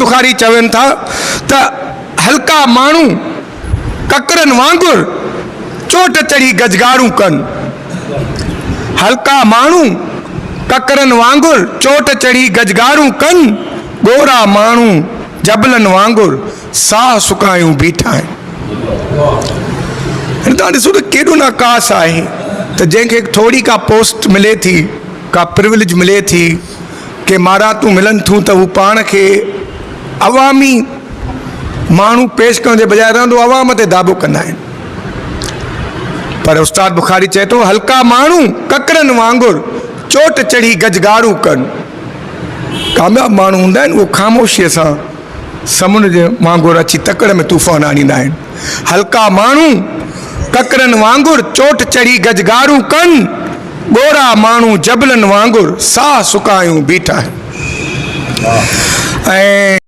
बुखारी चवन था त हल्का माण्हू ककरनि वांगुर चोट चढ़ी गजगारूं कनि। हल्का माण्हू ककरनि वांगुर चोट चढ़ी गजगारूं कनि, गोरा माण्हू जबलनि वांगुर साह सुकायूं बीठा आहिनि। तव्हां ॾिसो त केॾो नाकास आहे त जंहिंखे थोरी का पोस्ट मिले थी, का प्रिविलेज मिले थी, के महारातूं मिलनि थियूं त हू पाण खे अवामी माण्हू पेश करण जे बजाय रहंदो अवाम ते दाबो कंदा आहिनि। पर उस्ताद बुखारी चए थो हल्का माण्हू ककरनि वांगुर चोट चढ़ी गजगारूं कनि। कामयाब माण्हू हूंदा आहिनि उहो ख़ामोशीअ सां समुंड जे वांगुरु अची तकड़ में तूफ़ान आणींदा आहिनि। हल्का माण्हू ककरनि वांगुर चोट चढ़ी गजगारूं कनि, गोरा माण्हू जबलनि वांगुर साह सुकायूं बीठा आहिनि। ऐं